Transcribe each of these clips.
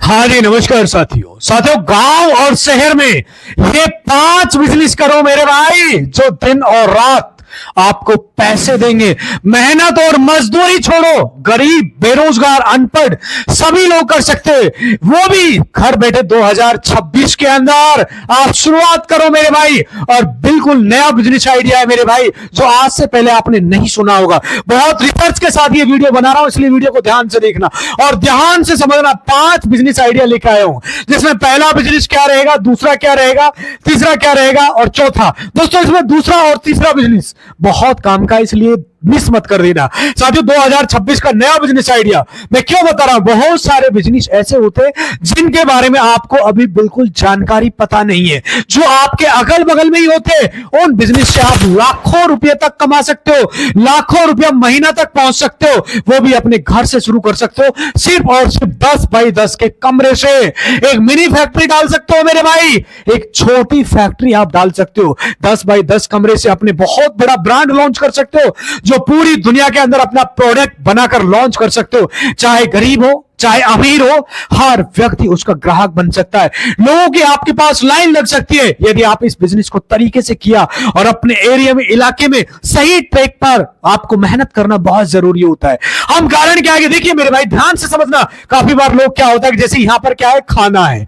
हाँ जी, नमस्कार साथियों। गांव और शहर में ये 5 बिजनेस करो मेरे भाई, जो दिन और रात आपको पैसे देंगे। मेहनत और मजदूरी छोड़ो, गरीब, बेरोजगार, अनपढ़ सभी लोग कर सकते हैं, वो भी घर बैठे। 2026 के अंदर आप शुरुआत करो मेरे भाई, और बिल्कुल नया बिजनेस आइडिया है मेरे भाई, जो आज से पहले आपने नहीं सुना होगा। बहुत रिसर्च के साथ ये वीडियो बना रहा हूं, इसलिए वीडियो को ध्यान से देखना और ध्यान से समझना। 5 बिजनेस आइडिया लेकर आया हूं, जिसमें पहला बिजनेस क्या रहेगा, दूसरा क्या रहेगा, तीसरा क्या रहेगा और चौथा। दोस्तों, इसमें दूसरा और तीसरा बिजनेस बहुत काम का, इसलिए मिस मत कर देना साथियों। 2026 का नया बिजनेस आइडिया मैं क्यों बता रहा हूं। बहुत सारे बिजनेस ऐसे होते हैं जिनके बारे में आपको अभी बिल्कुल जानकारी पता नहीं है, जो आपके अगल बगल में ही होते हैं। उन बिजनेस से आप लाखों रुपए तक कमा सकते हो, लाखों रुपया महीना तक पहुंच सकते हो, वो भी अपने घर से शुरू कर सकते हो। सिर्फ और सिर्फ 10 बाई 10 के कमरे से एक मिनी फैक्ट्री डाल सकते हो मेरे भाई, एक छोटी फैक्ट्री आप डाल सकते हो। 10 बाई 10 कमरे से अपने बहुत बड़ा ब्रांड लॉन्च कर सकते हो, जो पूरी दुनिया के अंदर अपना प्रोडक्ट बनाकर लॉन्च कर सकते हो। चाहे गरीब हो चाहे अमीर हो, हर व्यक्ति उसका ग्राहक बन सकता है। लोगों की आपके पास लाइन लग सकती है यदि आप इस बिजनेस को तरीके से किया, और अपने एरिया में, इलाके में सही ट्रैक पर आपको मेहनत करना बहुत जरूरी होता है। हम कारण क्या है, देखिए मेरे भाई, ध्यान से समझना। काफी बार लोग क्या होता है कि जैसे यहां पर क्या है, खाना है,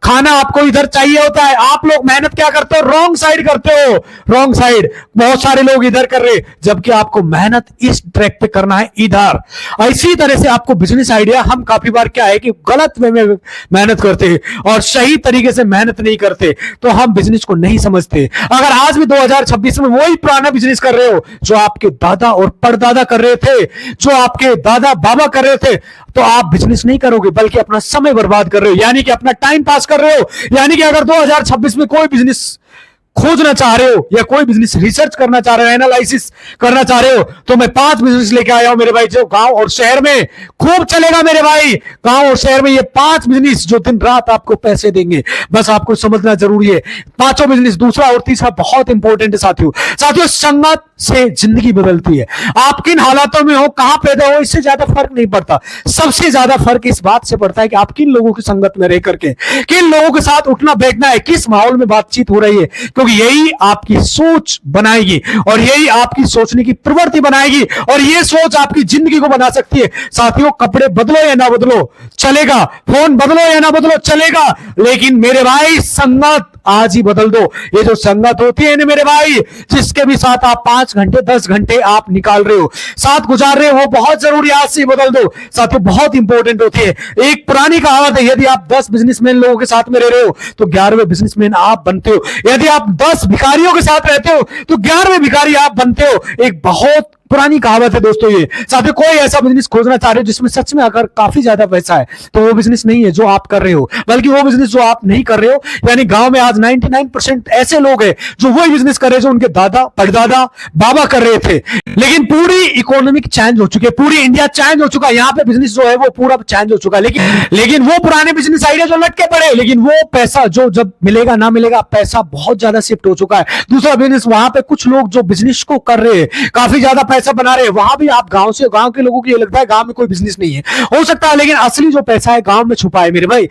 खाना आपको इधर चाहिए होता है, आप लोग मेहनत क्या करते हो, रॉन्ग साइड करते हो, रॉन्ग साइड। बहुत सारे लोग इधर कर रहे, जबकि आपको मेहनत इस ट्रैक पे करना है, इधर। इसी तरह से आपको बिजनेस आइडिया, हम काफी बार क्या है कि गलत वे में मेहनत करते हैं और सही तरीके से मेहनत नहीं करते, तो हम बिजनेस को नहीं समझते। अगर आज भी 2026 में वही पुराना बिजनेस कर रहे हो जो आपके दादा और परदादा कर रहे थे, जो आपके दादा बाबा कर रहे थे, तो आप बिजनेस नहीं करोगे, बल्कि अपना समय बर्बाद कर रहे हो, यानी कि अपना टाइम पास कर रहे हो। यानी कि अगर 2026 में कोई बिजनेस खोजना चाह रहे हो या कोई बिजनेस रिसर्च करना चाह रहे हो, एनालिसिस करना चाह रहे हो, तो मैं 5 बिजनेस लेके आया हूं मेरे भाई, जो गांव और शहर में खूब चलेगा मेरे भाई। गांव और शहर में ये 5 बिजनेस जो दिन रात आपको पैसे देंगे, बस आपको समझना जरूरी है। पांचों बिजनेस, दूसरा और तीसरा बहुत इंपॉर्टेंट है साथियों। संगत से जिंदगी बदलती है। आप किन हालातों में हो, कहां पैदा हो, इससे ज्यादा फर्क नहीं पड़ता। सबसे ज्यादा फर्क इस बात से पड़ता है कि आप किन लोगों की संगत में रह करके, किन लोगों के साथ उठना बैठना है, किस माहौल में बातचीत हो रही है, क्योंकि यही आपकी सोच बनाएगी और यही आपकी सोचने की प्रवृत्ति बनाएगी, और ये सोच आपकी जिंदगी को बना सकती है साथियों। कपड़े बदलो या ना बदलो चलेगा, फोन बदलो या ना बदलो चलेगा, लेकिन मेरे भाई संगत आज ही बदल दो। ये जो संगत होती है ना मेरे भाई, जिसके भी साथ आप 5 घंटे 10 घंटे आप निकाल रहे हो, साथ गुजार रहे हो, वो बहुत जरूरी, आज से बदल दो साथियों, बहुत इंपॉर्टेंट होती है। एक पुरानी कहावत है, यदि आप 10 बिजनेसमैन लोगों के साथ में रह रहे हो तो 11वें बिजनेसमैन आप बनते हो। यदि आप 10 भिखारियों के साथ रहते हो तो 11वें भिखारी आप बनते हो। एक बहुत पुरानी कहावत है दोस्तों ये साथियों। कोई ऐसा बिजनेस खोजना चाह रहे हो जिसमें सच में अगर काफी ज्यादा पैसा है, तो वो बिजनेस नहीं है जो आप कर रहे हो, बल्कि वो बिजनेस जो आप नहीं कर रहे हो। यानी गांव में आज 99% ऐसे लोग हैं जो वही बिजनेस कर रहे हैं जो उनके दादा परदादा बाबा कर रहे थे, लेकिन पूरी इकोनॉमिक चेंज हो चुकी है, पूरी इंडिया चेंज हो चुका है। यहाँ पे बिजनेस जो है वो पूरा चेंज हो चुका है, लेकिन वो पुराने बिजनेस आइडिया जो लटके पड़े, लेकिन वो पैसा जो जब मिलेगा ना मिलेगा, पैसा बहुत ज्यादा शिफ्ट हो चुका है। दूसरा बिजनेस, वहां पे कुछ लोग जो बिजनेस को कर रहे हैं, काफी ज्यादा पैसा बना रहे हैं, वहां भी आप गांव के लोगों को ये लगता है गांव में कोई बिजनेस नहीं है, हो सकता है, लेकिन असली जो पैसा है गांव में छुपा है मेरे भाई।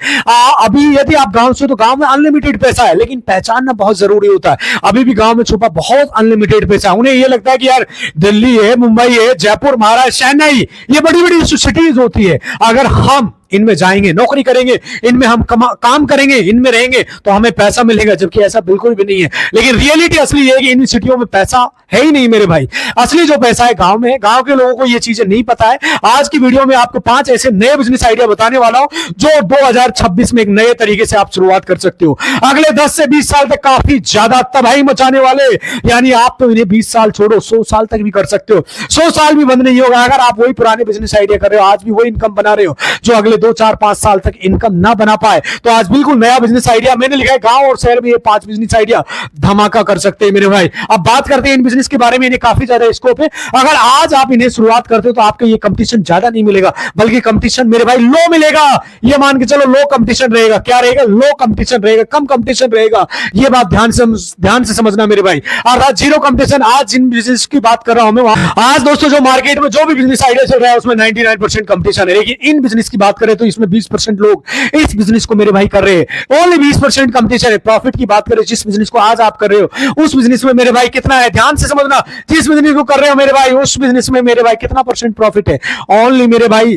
अभी यदि आप गांव से, तो गांव में अनलिमिटेड पैसा है, लेकिन पहचानना बहुत जरूरी होता है। अभी भी गांव में छुपा बहुत अनलिमिटेड पैसा है। उन्हें ये लगता है कि यार दिल्ली है, मुंबई है, जयपुर, महाराष्ट्र, चेन्नई, ये बड़ी बड़ी सिटीज होती है, अगर हम इनमें जाएंगे, नौकरी करेंगे, इनमें हम काम करेंगे, इनमें रहेंगे, तो हमें पैसा मिलेगा, जबकि ऐसा बिल्कुल भी नहीं है। लेकिन रियलिटी असली है कि इन सिटियों में पैसा है ही नहीं मेरे भाई। असली जो पैसा है गांव में है। गांव के लोगों को ये चीजें नहीं पता है। आज की वीडियो में आपको 5 ऐसे नए बिजनेस आइडिया बताने वाला हूं जो 2026 में एक नए तरीके से आप शुरुआत कर सकते हो। अगले 10 से 20 साल तक काफी ज्यादा तबाही मचाने वाले, यानी आप तो इन्हें 20 साल छोड़ो 100 साल तक भी कर सकते हो। 100 साल भी बंद नहीं होगा अगर आप वही पुराने बिजनेस आइडिया कर रहे हो, आज भी वही इनकम बना रहे हो जो अगले 2 4 5 साल तक इनकम ना बना पाए। तो आज बिल्कुल नया बिजनेस आइडिया मैंने लिखा है, गांव और शहर में ये 5 बिजनेस आइडिया धमाका कर सकते हैं मेरे भाई। अब बात करते हैं इन बिजनेस के बारे में, इन्हें काफी ज्यादा स्कोप है। अगर आज आप इन्हें शुरुआत करते हो तो आपको ये कंपटीशन ज्यादा नहीं मिलेगा, बल्कि कंपटीशन मेरे भाई लो मिलेगा। ये मान के चलो लो कंपटीशन रहेगा। क्या रहेगा? लो कंपटीशन रहेगा, कम कंपटीशन रहेगा। ये बात ध्यान से समझना मेरे भाई। और आज जीरो कंपटीशन, आज जिन बिजनेस की बात कर रहा हूं मैं, आज दोस्तों जो मार्केट में जो भी बिजनेस आइडिया चल रहा है उसमें 99% कंपटीशन है। लेकिन इन बिजनेस की बात करें रहे तो इसमें 20% लोग इस बिजनेस को मेरे भाई कर रहे हैं। ओनली 20% कंपटीशन है। प्रॉफिट की बात करें, जिस बिजनेस को आज आप कर रहे हो उस बिजनेस में मेरे भाई कितना है, ध्यान से समझना। जिस बिजनेस को कर रहे हो मेरे भाई उस बिजनेस में मेरे भाई कितना परसेंट प्रॉफिट है? ओनली मेरे भाई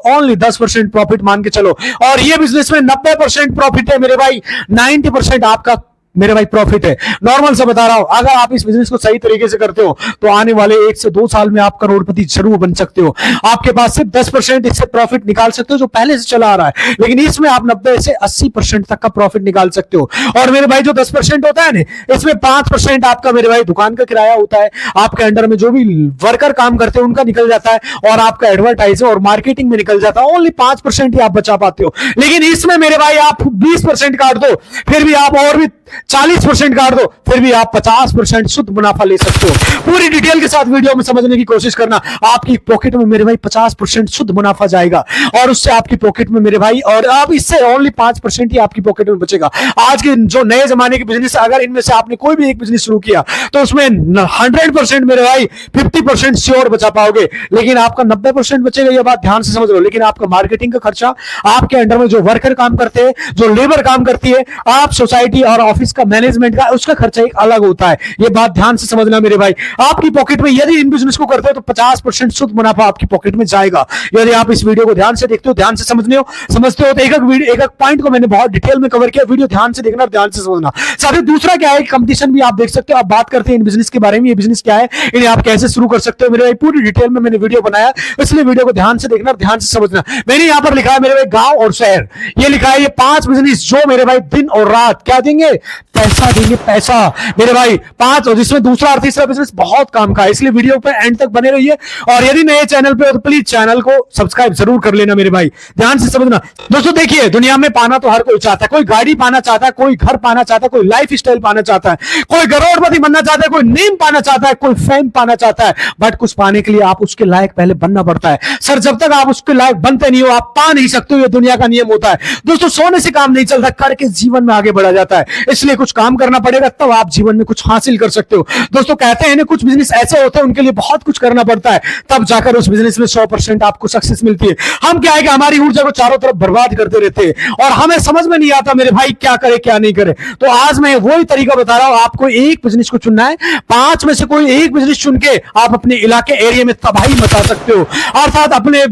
ओनली 10% प्रॉफिट मान के चलो। और ये बिजनेस में 90% प्रॉफिट है मेरे भाई, 90% आपका मेरे भाई प्रॉफिट है। नॉर्मल से बता रहा हूं, अगर आप इस बिजनेस को सही तरीके से करते हो तो आने वाले 1 से 2 साल में आप करोड़पति जरूर बन सकते हो। आपके पास सिर्फ 10% इससे प्रॉफिट निकाल सकते हो जो पहले से चला आ रहा है, लेकिन इसमें आप 90 से 80% तक का प्रॉफिट निकाल सकते हो। और मेरे भाई जो 10% होता है ना, इसमें 5% आपका मेरे भाई दुकान का किराया होता है, आपके अंडर में जो भी वर्कर काम करते हैं उनका निकल जाता है, और आपका एडवर्टाइजिंग और मार्केटिंग में निकल जाता है। ओनली 5% ही आप बचा पाते हो। लेकिन इसमें मेरे भाई आप 20% काट दो, फिर भी आप और भी 40% काट दो, फिर भी आप 50% शुद्ध मुनाफा ले सकते हो। पूरी डिटेल के साथ वीडियो में समझने की कोशिश करना। आपकी पॉकेट में मेरे भाई 50% शुद्ध मुनाफा जाएगा, और उससे आपकी पॉकेट में मेरे भाई, और आप इससे ओनली 5% ही आपकी पॉकेट में बचेगा। आज के जो नए जमाने के बिजनेस, अगर इनमें से आपने कोई भी एक बिजनेस शुरू किया तो उसमें 100% मेरे भाई 50% श्योर बचा पाओगे, लेकिन आपका 90% बचेगा। ये बात ध्यान से समझ लो। लेकिन आपका मार्केटिंग का खर्चा, आपके अंडर में जो वर्कर काम करते हैं, जो लेबर काम करती है, आप सोसाइटी और ऑफिस का मैनेजमेंट का, उसका खर्चा एक अलग होता है। ये बात ध्यान से समझना मेरे भाई। आपकी पॉकेट में यदि इन बिजनेस को करते हो तो 50% शुद्ध मुनाफा आपकी पॉकेट में जाएगा। यदि आप इस वीडियो को ध्यान से देखते हो, ध्यान से समझते हो तो एक एक पॉइंट को मैंने बहुत डिटेल में कवर किया। वीडियो ध्यान से देखना और ध्यान से समझना। साथ ही दूसरा क्या है, कंपटीशन भी आप देख सकते हो। आप बात करते हैं इन बिजनेस के बारे में, ये बिजनेस क्या है, इन्हें आप कैसे शुरू कर सकते हो मेरे भाई, पूरी डिटेल में मैंने वीडियो बनाया, इसलिए वीडियो को ध्यान से देखना और ध्यान से समझना। मैंने यहां पर लिखा है मेरे भाई गांव और शहर, ये लिखा है ये 5 बिजनेस जो मेरे भाई दिन और रात क्या देंगे, पैसा देंगे, पैसा मेरे भाई 5, और जिसमें दूसरा और तीसरा बिजनेस बहुत काम का है, इसलिए वीडियो पे एंड तक बने रहिए। और यदि नए चैनल पे हो तो प्लीज चैनल को सब्सक्राइब जरूर कर लेना मेरे भाई, ध्यान से समझना। दोस्तों देखिए, दुनिया में पाना तो हर कोई चाहता है। कोई गाड़ी पाना चाहता है, कोई घर पाना चाहता है, कोई लाइफ स्टाइल पाना चाहता है, कोई करोड़पति बनना चाहता है, कोई नेम पाना चाहता है, कोई फेम पाना चाहता है। बट कुछ पाने के लिए आप उसके लायक पहले बनना पड़ता है। सर, जब तक आप उसके लायक बनते नहीं हो आप पा नहीं सकते हो। ये दुनिया का नियम होता है दोस्तों। सोने से काम नहीं चलता, करके जीवन में आगे बढ़ा जाता है। इसलिए कुछ काम करना पड़ेगा, तब आप जीवन में कुछ हासिल कर सकते हो। दोस्तों कहते हैं ना, कुछ बिजनेस ऐसे होते हैं उनके लिए बहुत कुछ करना पड़ता है, तब जाकर उस बिजनेस में 100% आपको सक्सेस मिलती है। हम क्या है कि हमारी ऊर्जा को चारों तरफ बर्बाद करते रहते हैं और हमें समझ में नहीं आता मेरे भाई क्या करे क्या नहीं करे। तो आज मैं वही तरीका बता रहा हूं, आपको एक बिजनेस को चुनना है। 5 में से कोई एक बिजनेस चुन के आप अपने इलाके एरिया में तबाही मचा सकते हो, अर्थात अपने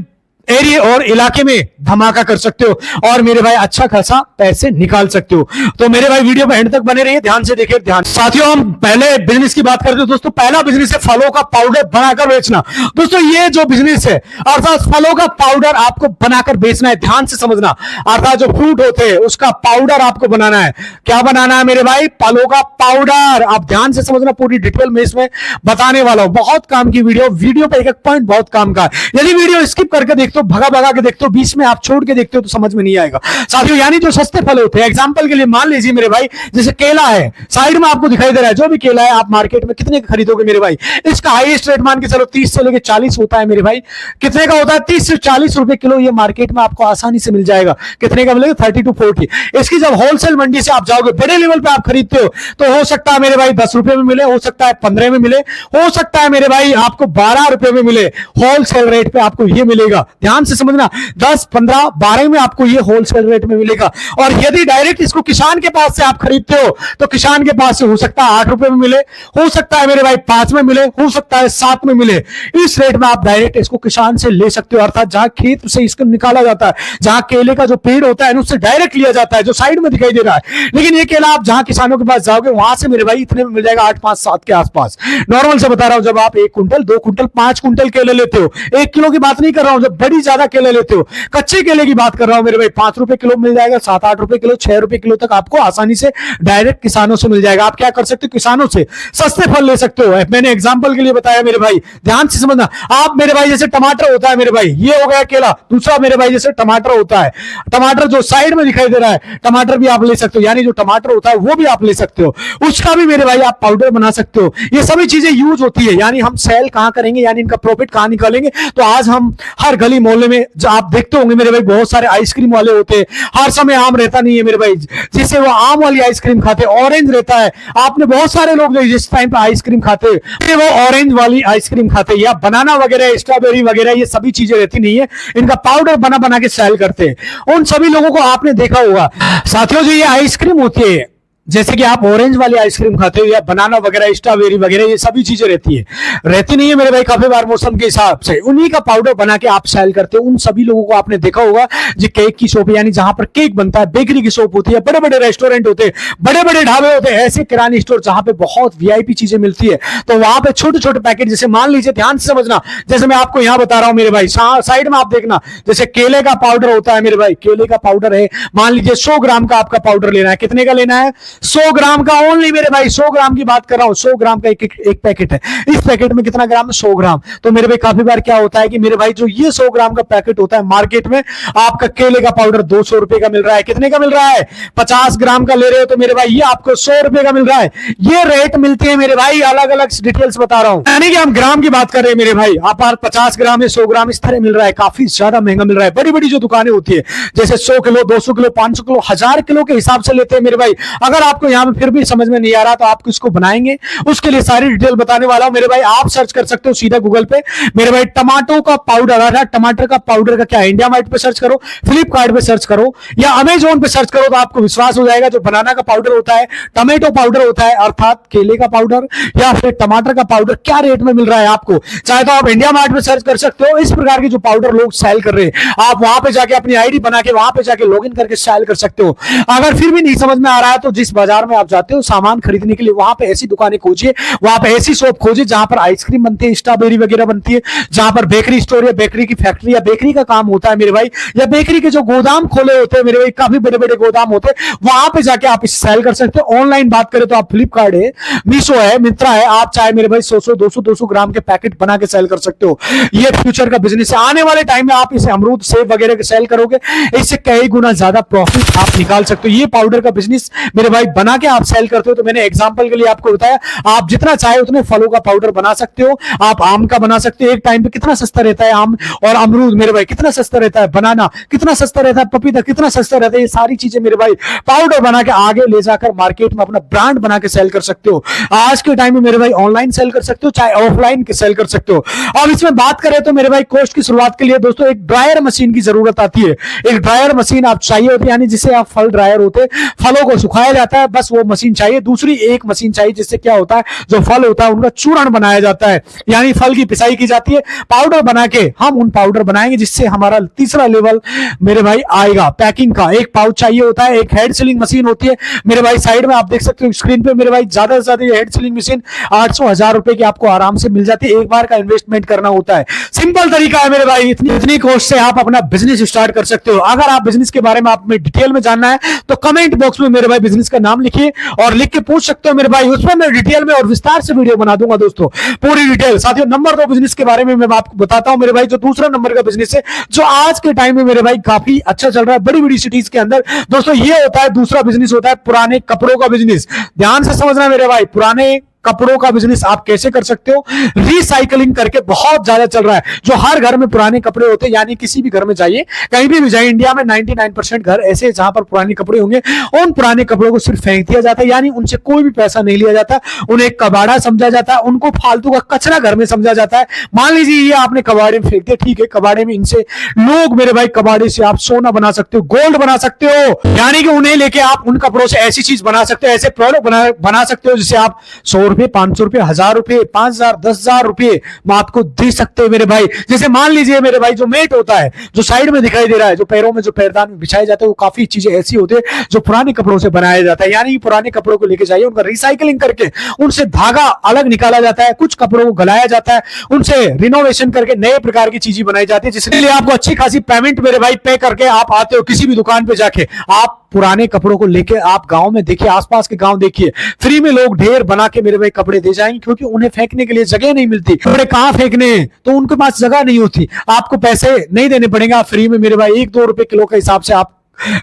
एरिया और इलाके में धमाका कर सकते हो, और मेरे भाई अच्छा खासा पैसे निकाल सकते हो। तो मेरे भाई वीडियो में एंड तक बने रहिए, ध्यान से देखिए। ध्यान साथियों, हम पहले बिजनेस की बात करते हैं दोस्तों। पहला बिजनेस है फलों का पाउडर बनाकर बेचना। दोस्तों ये जो बिजनेस है, अर्थात फलों का पाउडर आपको बनाकर बेचना है, ध्यान से समझना। अर्थात जो फ्रूट होते हैं उसका पाउडर आपको बनाना है। क्या बनाना है मेरे भाई? फलों का पाउडर। आप ध्यान से समझना, पूरी डिटेल में इसमें बताने वाला हूं। बहुत काम की वीडियो पे एक एक पॉइंट बहुत काम का है। यदि वीडियो स्किप करके देखते हो, भगा भगा के देखते हो, बीच में आप छोड़ के देखते हो तो समझ में नहीं आएगा साथियों। यानी जो सस्ते फल होते हैं, एग्जांपल के लिए मान लीजिए मेरे भाई, जैसे केला है, साइड में आपको दिखाई दे रहा है, जो भी केला है आप मार्केट में कितने का खरीदोगे मेरे भाई? इसका हाईएस्ट रेट मान के चलो 30 से लेकर 40 होता है मेरे भाई। कितने का होता है? 30 से 40 रुपए किलो। ये मार्केट में आपको आसानी से मिल जाएगा। कितने का मिलेगा? 30 to 40। इसकी जब होलसेल मंडी से आप जाओगे, बड़े लेवल पे आप खरीदते हो, तो हो सकता है मेरे भाई 10 रुपए में मिले, हो सकता है 15 में मिले, हो सकता है मेरे भाई आपको 12 रुपए में मिले। होलसेल रेट पे आपको ये मिलेगा, ध्यान से समझना। 10, 15, 12 में आपको ये होलसेल रेट में मिलेगा। और यदि डायरेक्ट इसको किसान के पास से आप खरीदते हो तो किसान के पास से हो सकता है 8 रुपए में मिले, हो सकता है मेरे भाई 5 में मिले, हो सकता है 7 में मिले। इस रेट में आप डायरेक्ट इसको किसान से ले सकते हो, अर्थात जहां खेत से इसको निकाला जाता है, जहां केले का जो पेड़ होता है उससे डायरेक्ट लिया जाता है, जो साइड में दिखाई दे रहा है। लेकिन ये केला आप जहां किसानों के पास जाओगे वहां से मेरे भाई इतने में मिल जाएगा, 8, 5, 7 के आसपास। नॉर्मल से बता रहा हूं, जब आप 1 कुंटल, 2 कुंटल, 5 कुंटल केले लेते हो, 1 किलो की बात नहीं कर रहा हूं, जब बड़ी ज्यादा केले लेते हो, कच्चे केले की बात कर रहा हूं मेरे भाई, 5 रुपए किलो मिल जाएगा, 7, 8 रुपए किलो, 6 रुपए किलो तक आपको आसानी से डायरेक्ट किसानों से मिल जाएगा। आप क्या कर सकते हो? किसानों से सस्ते फल ले सकते हो। मैंने एग्जांपल के लिए बताया मेरे भाई, ध्यान से समझना। आप मेरे भाई जैसे टमाटर होता है मेरे भाई, ये हो गया केला। दूसरा मेरे भाई जैसे टमाटर होता है, टमाटर जो साइड में दिखाई दे रहा है, टमाटर भी आप ले सकते हो, यानी जो टमाटर होता है वो भी आप ले सकते हो। उसका भी मेरे भाई आप पाउडर बना सकते हो। ये सभी चीजें यूज होती है, यानी हम सेल कहां करेंगे, यानी इनका प्रॉफिट कहां निकालेंगे, तो आज हम हर गली गली मोहल्ले में आप देखते होंगे मेरे भाई, बहुत सारे आइसक्रीम वाले होते हैं। हर समय आम रहता नहीं है मेरे भाई, जिससे वो आम वाली आइसक्रीम खाते, ऑरेंज रहता है। आपने बहुत सारे लोग जिस टाइम पे आइसक्रीम खाते वो ऑरेंज वाली आइसक्रीम खाते, या बनाना वगैरह, स्ट्रॉबेरी वगैरह, ये सभी चीजें रहती नहीं है, इनका पाउडर बना बना के सेल करते हैं। उन सभी लोगों को आपने देखा होगा साथियों, जो ये आइसक्रीम होती है, जैसे कि आप ऑरेंज वाली आइसक्रीम खाते हो या बनाना वगैरह, स्ट्रॉबेरी वगैरह, ये सभी चीजें रहती नहीं है मेरे भाई, काफी बार मौसम के हिसाब से उन्हीं का पाउडर बना के आप सेल करते हो। उन सभी लोगों को आपने देखा होगा जो केक की शॉप, यानी जहां पर केक बनता है, बेकरी की शॉप होती है, बड़े बड़े रेस्टोरेंट होते हैं, बड़े बड़े ढाबे होते हैं, ऐसे किरानी स्टोर जहां पे बहुत वीआईपी चीजें मिलती है, तो वहां पे छोटे छोटे पैकेट, जैसे मान लीजिए, ध्यान से समझना, जैसे मैं आपको यहां बता रहा हूं मेरे भाई, साइड में आप देखना, जैसे केले का पाउडर होता है मेरे भाई, केले का पाउडर है, मान लीजिए 100 ग्राम का आपका पाउडर लेना है। कितने का लेना है? 100 ग्राम का ओनली मेरे भाई, 100 ग्राम की बात कर रहा हूं, 100 ग्राम का एक पैकेट है। इस पैकेट में कितना ग्राम है? 100 ग्राम। तो मेरे भाई काफी बार क्या होता है कि मेरे भाई जो ये 100 ग्राम का पैकेट होता है, मार्केट में आपका केले का पाउडर 200 रुपए का मिल रहा है। कितने का मिल रहा है? 50 ग्राम का ले रहे हो तो मेरे भाई ये आपको 100 रुपए का मिल रहा है। ये रेट मिलते हैं मेरे भाई, अलग अलग डिटेल्स बता रहा हूं, यानी कि हम ग्राम की बात कर रहे हैं मेरे भाई। आप 50 ग्राम या 100 ग्राम इस तरह मिल रहा है, काफी ज्यादा महंगा मिल रहा है। बड़ी बड़ी जो दुकानें होती है, जैसे 100 किलो, 200 किलो, 500 किलो, 1000 किलो के हिसाब से लेते हैं मेरे भाई। अगर आपको यहां पे फिर भी समझ में नहीं आ रहा तो आप किसको बनाएंगे, उसके लिए सारी डिटेल बताने वाला हूं मेरे भाई। आप सर्च कर सकते हो सीधा गूगल पे मेरे भाई, टमाटो का पाउडर। अगर टमाटर का पाउडर का क्या है, इंडिया मार्ट पे सर्च करो, फ्लिपकार्ट पे सर्च करो या अमेजोन पे सर्च करो, तो आपको विश्वास हो जाएगा। जो बनाना का पाउडर होता है, टमेटो पाउडर होता है, अर्थात केले का पाउडर, या फिर टमाटर का पाउडर क्या रेट में मिल रहा है आपको, चाहे तो आप इंडिया मार्ट में सर्च कर सकते हो। इस प्रकार के जो पाउडर लोग सेल कर रहे हैं, आप वहां पे जाके अपनी आईडी बना के वहां पे जाके लॉगिन करके सेल कर सकते हो। अगर फिर भी नहीं समझ में आ रहा है तो जिस बाजार में आप जाते हो सामान खरीदने के लिए, वहां पे ऐसी दुकानें खोजिए, वहां पे ऐसी शॉप खोजिए जहां पर आइसक्रीम बनती है, स्ट्रॉबेरी वगैरह बनती है, जहां पर बेकरी स्टोर या बेकरी की फैक्ट्री या बेकरी का काम होता है मेरे भाई, या बेकरी के जो गोदाम खोले होते हैं मेरे भाई, काफी बड़े बड़े गोदाम होते हैं, वहां पे जाके आप सेल कर सकते हो। ऑनलाइन बात करें तो आप फ्लिपकार्ट है, मीशो है, मिंत्रा है, आप चाहे मेरे भाई 100 200 ग्राम के पैकेट बना के सेल कर सकते हो। ये फ्यूचर का बिजनेस है। आने वाले टाइम में आप इसे अमरूद, सेब वगैरह के सेल करोगे, इससे कई गुना ज्यादा प्रॉफिट आप निकाल सकते हो। ये पाउडर का बिजनेस मेरे भाई बना के आप सेल करते हो, तो मैंने एग्जांपल के लिए आपको बताया, आप जितना चाहे उतने फलों का पाउडर बना सकते हो। आप आम का बना सकते हो, एक टाइम पे कितना सस्ता रहता है आम और अमरूद मेरे भाई, कितना सस्ता रहता है, बनाना कितना सस्ता रहता है, पपीता कितना सस्ता रहता है। ये सारी चीजें मेरे भाई पाउडर बना के आगे ले जाकर मार्केट में अपना ब्रांड बना के सेल कर सकते हो। आज के टाइम में मेरे भाई ऑनलाइन सेल कर सकते हो, चाहे ऑफलाइन सेल कर सकते हो। अब इसमें बात करें तो मेरे भाई कॉस्ट की शुरुआत के लिए दोस्तों एक ड्रायर मशीन की जरूरत आती है। एक ड्रायर मशीन आप चाहिए होती है, यानी जिससे आप फल ड्रायर होते, फलों को सुखाया जाता है, बस वो मशीन चाहिए। दूसरी एक मशीन चाहिए जिससे क्या होता है, जो फल होता है उनका चूर्ण बनाया जाता है, यानी फल की पिसाई की जाती है, पाउडर बना के हम उन पाउडर बनाएंगे, जिससे हमारा तीसरा लेवल मेरे भाई आएगा पैकिंग का। एक पाउच चाहिए होता है, एक हेड सीलिंग मशीन होती है मेरे भाई, साइड में आप देख सकते हो स्क्रीन पे मेरे भाई, ज्यादा से ज्यादा हेड सीलिंग मशीन 800-1000 रुपए की आपको आराम से मिल जाती है। एक बार का इन्वेस्टमेंट करना होता है, सिंपल तरीका है मेरे भाई। इतनी कॉस्ट से आप अपना बिजनेस स्टार्ट कर सकते हो। अगर आप बिजनेस के बारे में आप में डिटेल में जानना है तो कमेंट बॉक्स में मेरे भाई बिजनेस का नाम लिखिए और लिख के पूछ सकते हो मेरे भाई, उसमें मैं डिटेल में और विस्तार से वीडियो बना दूंगा दोस्तों, पूरी डिटेल। साथियों, नंबर 2 बिजनेस के बारे में मैं आपको बताता हूं मेरे भाई, जो दूसरा नंबर का बिजनेस है, जो आज के टाइम में मेरे भाई काफी अच्छा चल रहा है बड़ी बड़ी सिटीज के अंदर दोस्तों। ये होता है दूसरा बिजनेस, होता है पुराने कपड़ों का बिजनेस। ध्यान से समझना मेरे भाई, पुराने कपड़ों का बिजनेस आप कैसे कर सकते हो, रिसाइकलिंग करके। बहुत ज्यादा चल रहा है, जो हर घर में पुराने कपड़े होते हैं, यानी किसी भी घर में जाइए, कहीं भी जाइए, इंडिया में 99% घर ऐसे जहां पर पुराने कपड़े होंगे, उन पुराने कपड़ों को सिर्फ फेंक दिया जाता है, यानी उनसे कोई भी पैसा नहीं लिया जाता, उन्हें कबाड़ा समझा जाता है, उनको फालतू का कचरा घर में समझा जाता है। मान लीजिए ये आपने कबाड़े में फेंक दिया, ठीक है, कबाड़े में इनसे लोग मेरे भाई, कबाड़े से आप सोना बना सकते हो, गोल्ड बना सकते हो, यानी कि उन्हें लेके आप उन कपड़ों से ऐसी चीज बना सकते हो, ऐसे प्रोडक्ट बना सकते हो जिससे आप 100 रुपए, 500 रुपए, 1000 रुपए, 5000, 10,000 रुपए मात को दे सकते हैं मेरे भाई। जैसे मान लीजिए मेरे भाई, जो मेट होता है, जो साइड में दिखाई दे रहा है, जो पैरों में, जो पैरदान में बिछाए जाते हैं, वो काफी चीजें ऐसी होती है जो पुराने कपड़ों से बनाया जाता है। यानी पुराने कपड़ों को लेके जाइए, उनका रिसाइकलिंग करके उनसे धागा अलग निकाला जाता है, कुछ कपड़ों को गलाया जाता है, उनसे रिनोवेशन करके नए प्रकार की चीजें बनाई जाती है, जिसके लिए आपको अच्छी खासी पेमेंट मेरे भाई पे करके आप आते हो। किसी भी दुकान पे जाके आप पुराने कपड़ों को लेके आप गांव में देखिए, आसपास के गांव देखिए, फ्री में लोग ढेर बना के मेरे भाई कपड़े दे जाएंगे, क्योंकि उन्हें फेंकने के लिए जगह नहीं मिलती। कपड़े कहां फेंकने, तो उनके पास जगह नहीं होती, आपको पैसे नहीं देने पड़ेंगे, आप फ्री में मेरे भाई 1-2 रुपए किलो के हिसाब से आप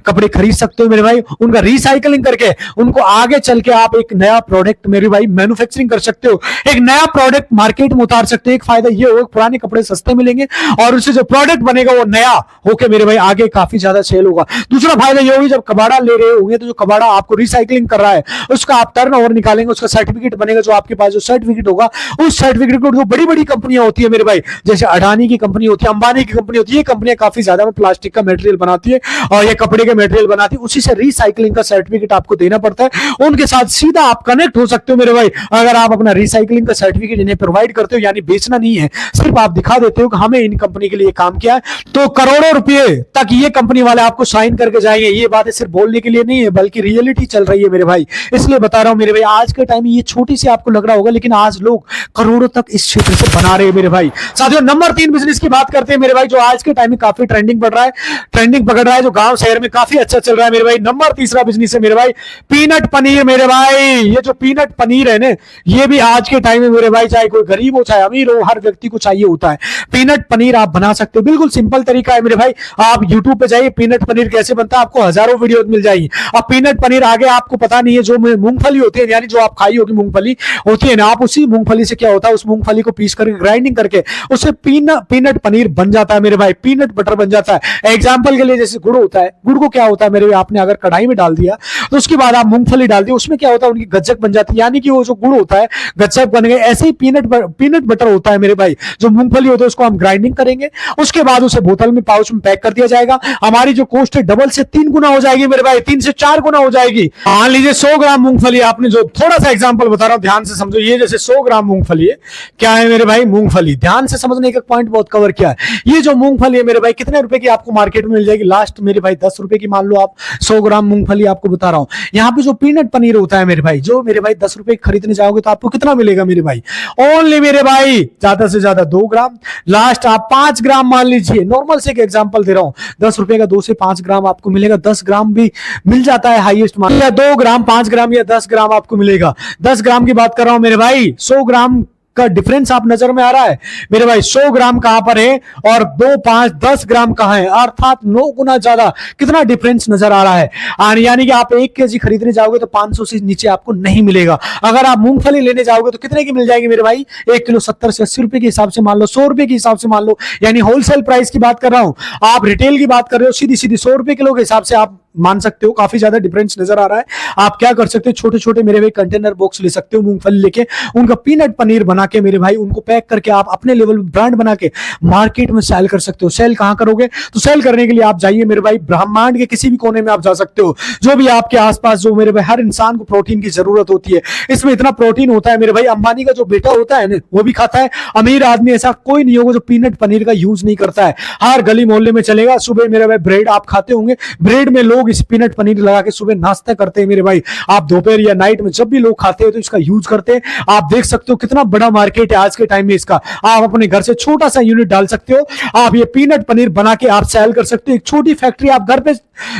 कपड़े खरीद सकते हो मेरे भाई, उनका रिसाइकलिंग करके उनको आगे चल के आप एक नया प्रोडक्ट मेरे भाई मैन्युफैक्चरिंग कर सकते हो, एक नया प्रोडक्ट मार्केट में उतार सकते हो। एक फायदा ये होगा पुराने कपड़े सस्ते मिलेंगे और उससे जो प्रोडक्ट बनेगा वो नया होके मेरे भाई आगे काफी ज्यादा सेल होगा। दूसरा फायदा ये होगी जब कबाड़ा ले रहे होंगे तो जो कबाड़ा आपको रिसाइकलिंग कर रहा है उसका आप टर्न ओवर निकालेंगे, उसका सर्टिफिकेट बनेगा, जो आपके पास जो सर्टिफिकेट होगा उस सर्टिफिकेट को जो बड़ी बड़ी कंपनियां होती है मेरे भाई, जैसे अडानी की कंपनी होती है, अंबानी की कंपनी होती है, ये कंपनियां काफी ज्यादा में प्लास्टिक का मटेरियल बनाती है और ये कपड़े के मटेरियल बनाती है, उसी से रिसाइकलिंग का सर्टिफिकेट आपको देना पड़ता है। उनके साथ सीधा आप कनेक्ट हो सकते हो मेरे भाई अगर आप अपना रिसाइकलिंग का सर्टिफिकेट इन्हें प्रोवाइड करते हो, यानी बेचना नहीं है, सिर्फ आप दिखा देते हो कि हमें इन कंपनी के लिए काम किया है, तो करोड़ों रुपए तक ये कंपनी वाले आपको साइन करके जाएंगे। ये बातें सिर्फ बोलने के लिए नहीं है बल्कि रियलिटी चल रही है मेरे भाई, इसलिए बता रहा हूं मेरे भाई। आज के टाइम में ये छोटी सी आपको लग रहा होगा लेकिन आज लोग करोड़ों तक इस क्षेत्र से बना रहे हैं मेरे भाई। साथियों नंबर 3 बिजनेस की बात करते हैं मेरे भाई, जो आज के टाइम में काफी ट्रेंडिंग पड़ रहा है, ट्रेंडिंग पकड़ रहा है, जो गांव शहर में काफी अच्छा चल रहा है मेरे भाई। नंबर तीसरा बिजनेस है मेरे भाई पीनट पनीर मेरे भाई। ये जो पीनट पनीर है ना, ये भी आज के टाइम में मेरे भाई चाहे कोई गरीब हो चाहे अमीर हो, हर व्यक्ति को चाहिए होता है। पीनट पनीर आप बना सकते हो, बिल्कुल सिंपल तरीका है मेरे भाई। आप यूट्यूब पे जाइए पीनट पनीर कैसे बनता है, आपको हजारों वीडियो मिल जाएगी। अब पीनट पनीर आगे आपको पता नहीं है, जो मूंगफली होती है यानी जो आप खाई होगी मूंगफली होती है ना, आप उसी मूंगफली से क्या होता है, उस मूंगफली को पीस करके ग्राइंडिंग करके उससे पीनट पनीर बन जाता है मेरे भाई, पीनट बटर बन जाता है। एग्जांपल के लिए जैसे गुड़ होता है, गुड़ को क्या होता है मेरे भाई, आपने अगर कढ़ाई में डाल दिया तो उसके बाद आप मूंगफली डाल दी, उसमें क्या होता है उनकी गज्जक बन जाती है, यानी कि वो जो गुड़ होता है गज्जक बन गए। ऐसे ही पीनट बटर होता है मेरे भाई, जो मूंगफली होता है उसको हम ग्राइंडिंग करेंगे, उसके बाद उसे बोतल में पाउच में पैक कर दिया जाएगा। हमारी जो कॉस्ट है डबल से 3 गुना हो जाएगी मेरे भाई, 3 से 4 गुना हो जाएगी। मान लीजिए 100 ग्राम मूंगफली, आपने जो थोड़ा सा एग्जांपल बता रहा हूं ध्यान से समझो, ये जैसे 100 ग्राम मूंगफली है, क्या है मेरे भाई मूंगफली, ध्यान से समझने का पॉइंट बहुत कवर किया है। ये जो मूंगफली है मेरे भाई कितने रुपए की आपको मार्केट में मिल जाएगी, लास्ट मेरे भाई 10 रुपए की, मान लो आप 100 ग्राम मूंगफली आपको बता रहा हूं। यहाँ पे जो पीनट पनीर होता है मेरे भाई, जो मेरे भाई 10 रुपए खरीदने जाओगे तो आपको कितना मिलेगा मेरे भाई, ओनली मेरे भाई ज्यादा से ज्यादा 2 ग्राम, लास्ट आप 5 ग्राम मान लीजिए, नॉर्मल से एक एग्जांपल दे रहा हूं, 10 रुपए का 2 से 5 ग्राम आपको मिलेगा, 10 ग्राम भी मिल जाता है हाईएस्ट मान, या 2 ग्राम 5 ग्राम या 10 ग्राम आपको मिलेगा। 10 ग्राम की बात कर रहा हूं मेरे भाई, 100 ग्राम का डिफरेंस आप नजर में आ रहा है मेरे भाई, 100 ग्राम कहां पर है और 2, 5, 10 ग्राम कहां है, अर्थात 9 गुना ज्यादा कितना डिफरेंस नजर आ रहा है। यानी कि आप 1 केजी खरीदने जाओगे तो 500 से नीचे आपको नहीं मिलेगा। अगर आप मूंगफली लेने जाओगे तो कितने की मिल जाएगी मेरे भाई, 1 किलो 70 से 80 रुपए के हिसाब से मान लो, 100 रुपए के हिसाब से मान लो, यानी होलसेल प्राइस की बात कर रहा हूं। आप रिटेल की बात कर रहे हो, सीधी सीधी 100 रुपए किलो के हिसाब से आप मान सकते हो, काफी ज्यादा डिफरेंस नजर आ रहा है। आप क्या कर सकते हो, छोटे छोटे मेरे भाई कंटेनर बॉक्स ले सकते हो मूंगफली लेके, उनका पीनट पनीर बना के मेरे भाई उनको पैक करके आप अपने लेवल ब्रांड बना के मार्केट में सेल कर सकते हो। सेल कहां करोगे, तो सेल करने के लिए आप जाइए मेरे भाई ब्रह्मांड के किसी भी कोने में आप जा सकते हो, जो भी आपके आसपास, जो मेरे भाई हर इंसान को प्रोटीन की जरूरत होती है, इसमें इतना प्रोटीन होता है मेरे भाई, अंबानी का जो बेटा होता है ना वो भी खाता है, अमीर आदमी ऐसा कोई नहीं होगा जो पीनट पनीर का यूज नहीं करता है। हर गली मोहल्ले में चलेगा, सुबह मेरे भाई ब्रेड आप खाते होंगे, ब्रेड में लोग इस पीनट पनीर लगा के सुबह नाश्ता करते हैं मेरे भाई। आप दोपहर या नाइट में जब भी लोग खाते हैं तो इसका यूज करते हैं। आप देख सकते हो कितना बड़ा मार्केट है आज के टाइम में इसका। आप अपने घर से छोटा सा यूनिट डाल सकते हो, आप ये पीनट पनीर बना के आप सेल कर सकते हो। एक छोटी फैक्ट्री आप घर पे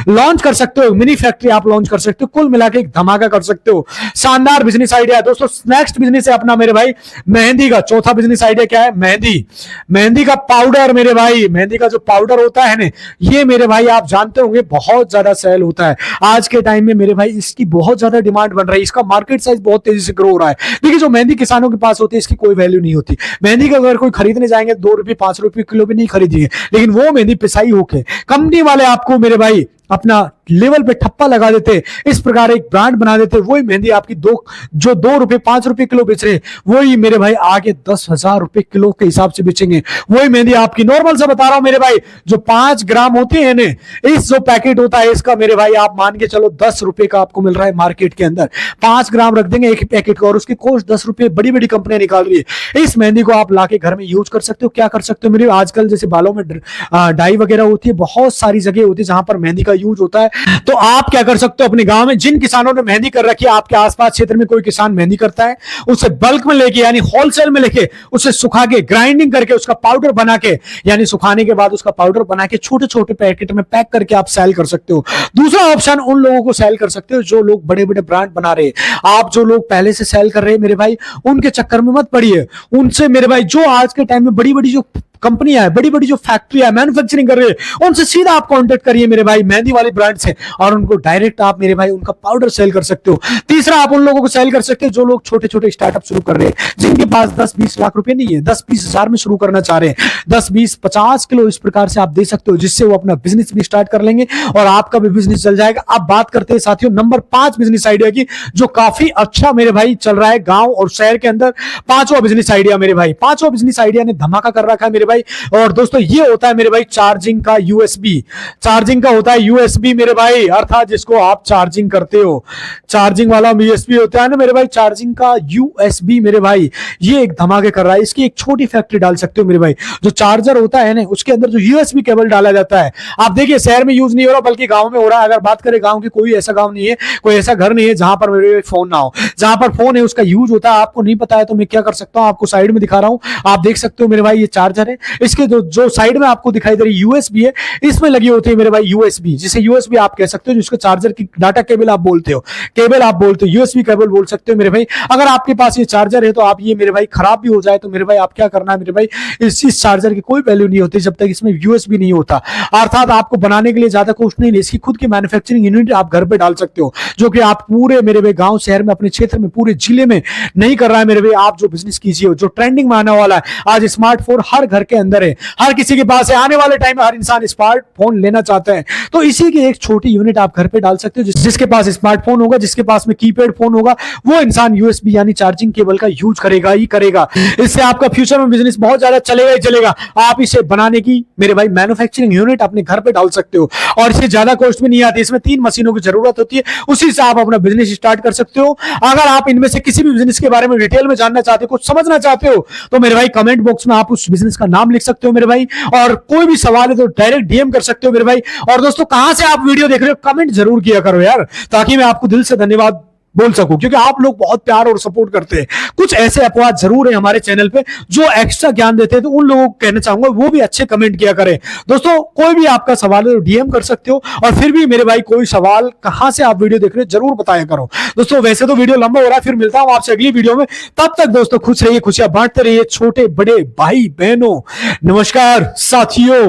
लॉन्च कर सकते हो, मिनी फैक्ट्री आप लॉन्च कर सकते हो, कुल मिला के एक धमाका कर सकते हो। शानदार बिजनेस आइडिया है दोस्तों। नेक्स्ट बिजनेस है अपना मेरे भाई मेहंदी का। चौथा बिजनेस आइडिया क्या है, मेहंदी का पाउडर मेरे भाई। मेहंदी का जो पाउडर होता है ना, ये मेरे भाई आप जानते होंगे बहुत ज्यादा सेल होता है आज के टाइम में मेरे भाई, इसकी बहुत ज्यादा डिमांड बन रही है, इसका मार्केट साइज बहुत तेजी से ग्रो हो रहा है। देखिए जो मेहंदी किसानों के पास होती है इसकी कोई वैल्यू नहीं होती। मेहंदी का अगर कोई खरीदने जाएंगे 2 रुपए 5 रुपए किलो भी नहीं खरीदेंगे, लेकिन वो मेहंदी पिसाई होके कंपनी वाले आपको मेरे भाई अपना लेवल पे ठप्पा लगा देते, इस प्रकार एक ब्रांड बना देते। वही मेहंदी आपकी जो 2 रुपए 5 रुपए किलो बेच रहे, वही मेरे भाई आगे 10,000 रुपए किलो के हिसाब से बेचेंगे। वही मेहंदी आपकी नॉर्मल से बता रहा हूं मेरे भाई, जो 5 ग्राम होती है ना, इस जो पैकेट होता है इसका मेरे भाई आप मान के चलो 10 रुपए का आपको मिल रहा है मार्केट के अंदर। 5 ग्राम रख देंगे एक पैकेट को और उसकी कॉस्ट 10 रुपए बड़ी बड़ी कंपनियां निकाल रही है। इस मेहंदी को आप लाके घर में यूज कर सकते हो। क्या कर सकते हो मेरे, आजकल जैसे बालों में डाई वगैरह होती है, बहुत सारी जगह होती है जहां पर मेहंदी का यूज होता है। तो आप क्या कर सकते हो, अपने गांव में जिन किसानों ने मेहंदी कर रखी है, आपके आसपास क्षेत्र में कोई किसान मेहंदी करता है, उसे बल्क में लेके यानी होलसेल में लेके उसे सुखा के ग्राइंडिंग करके उसका पाउडर बना के, यानी सुखाने के बाद उसका पाउडर बना के छोटे छोटे पैकेट में पैक करके आप सेल कर सकते हो। दूसरा ऑप्शन उन लोगों को सेल कर सकते हो जो लोग बड़े बड़े ब्रांड बना रहे हैं। आप जो लोग पहले से सेल कर रहे हैं मेरे भाई, उनके चक्कर में मत पड़िए। उनसे मेरे भाई जो आज के टाइम में बड़ी बड़ी जो कंपनियां है, बड़ी बड़ी जो फैक्ट्री है, मैन्युफैक्चरिंग कर रही है, उनसे सीधा आप कांटेक्ट करिए मेरे भाई, मेहंदी वाली ब्रांड से, और उनको डायरेक्ट आप मेरे भाई उनका पाउडर सेल कर सकते हो। तीसरा, आप उन लोगों को सेल कर सकते हो जो लोग छोटे छोटे स्टार्टअप शुरू कर रहे हैं, जिनके पास 10-20 लाख रुपए नहीं है, 10-20 हजार में शुरू करना चाह रहे हैं, 10-20-50 किलो इस प्रकार से आप दे सकते हो, जिससे वो अपना बिजनेस भी स्टार्ट कर लेंगे और आपका भी बिजनेस चल जाएगा। अब बात करते हैं साथियों नंबर 5 बिजनेस आइडिया की, जो काफी अच्छा मेरे भाई चल रहा है गांव और शहर के अंदर। पांचवा बिजनेस आइडिया मेरे भाई, पांचवा बिजनेस आइडिया ने धमाका कर रखा है मेरे भाई। और दोस्तों ये होता है मेरे भाई चार्जिंग का यूएसबी, चार्जिंग का होता है यूएसबी मेरे भाई, अर्थात जिसको आप चार्जिंग करते हो, चार्जिंग वाला यूएसबी होता है ना मेरे भाई, चार्जिंग का यूएसबी मेरे भाई ये एक धमाके कर रहा है। इसकी एक छोटी फैक्ट्री डाल सकते हो मेरे भाई, जो चार्जर होता है ना उसके अंदर जो यूएसबी केबल डाला जाता है, आप देखिए शहर में यूज नहीं हो रहा बल्कि गांव में हो रहा है। अगर बात करें गांव की, कोई ऐसा गांव नहीं है, कोई ऐसा घर नहीं है जहां पर मेरे फोन ना हो, जहां पर फोन है उसका यूज होता है। आपको नहीं पता है तो मैं क्या कर सकता हूं, आपको साइड में दिखा रहा हूं, आप देख सकते हो मेरे भाई ये चार्जर है, इसके जो साइड में आपको दिखाई दे रही यूएसबी है, इसमें लगी होती है मेरे भाई यूएसबी, जिसे यूएसबी आप कह सकते हो, जिसको चार्जर की डाटा केबल आप बोलते हो, केबल आप बोलते हो, यूएसबी केबल बोल सकते हो मेरे भाई। अगर आपके पास ये चार्जर है तो आप ये मेरे भाई खराब भी हो जाए तो मेरे भाई आप क्या करना है मेरे भाई, इस चार्जर की कोई वैल्यू नहीं होती जब तक इसमें यूएसबी नहीं होता। अर्थात आपको बनाने के लिए ज्यादा कॉस्ट नहीं, इसकी खुद की मैन्युफैक्चरिंग यूनिट आप घर पे डाल सकते हो, जो कि आप पूरे मेरे भाई गांव शहर में, अपने क्षेत्र में, पूरे जिले में नहीं कर रहा है मेरे भाई। आप जो बिजनेस कीजिए, जो ट्रेंडिंग में आने वाला है, आज स्मार्टफोन हर घर के अंदर है, हर किसी के पास है, आने वाले टाइम में हर इंसान स्मार्टफोन लेना चाहता है, तो इसी की एक छोटी यूनिट आप घर पे डाल सकते हो। जिसके पास स्मार्टफोन होगा, जिसके पास में कीपैड फोन होगा, वो इंसान यूएसबी यानी चार्जिंग केबल का यूज करेगा ही करेगा। इससे आपका फ्यूचर में बिजनेस बहुत ज्यादा चलेगा ही चलेगा। आप इसे बनाने की मेरे भाई मैन्युफैक्चरिंग यूनिट अपने घर पे डाल सकते हो और इसे ज्यादा कॉस्ट भी नहीं आती। इसमें 3 मशीनों की जरूरत होती है, उसी से आप अपना बिजनेस स्टार्ट कर सकते हो। अगर आप इनमें से किसी भी बिजनेस के बारे में डिटेल में जानना चाहते हो, कुछ समझना चाहते हो, तो मेरे भाई कमेंट बॉक्स में आप उस बिजनेस का नाम लिख सकते हो मेरे भाई, और कोई भी सवाल है तो डायरेक्ट डीएम कर सकते हो मेरे भाई। और दोस्तों कहां से आप वीडियो देख रहे हो कमेंट जरूर किया करो यार, ताकि मैं आपको दिल से धन्यवाद बोल सकूं, क्योंकि आप लोग बहुत प्यार और सपोर्ट करते हैं। कुछ ऐसे अपवाद जरूर है हमारे चैनल पे जो एक्स्ट्रा ज्ञान देते हैं, तो उन लोगों को कहना चाहूंगा वो भी अच्छे कमेंट किया करें। दोस्तों कोई भी आपका सवाल है तो डीएम कर सकते हो, और फिर भी मेरे भाई कोई सवाल, कहां से आप वीडियो देख रहे हो जरूर बताया करो। दोस्तों वैसे तो वीडियो लंबा हो रहा है, फिर मिलता हूं आपसे अगली वीडियो में। तब तक दोस्तों खुश रहिए, खुशियां बांटते रहिए छोटे बड़े भाई बहनों। नमस्कार साथियों।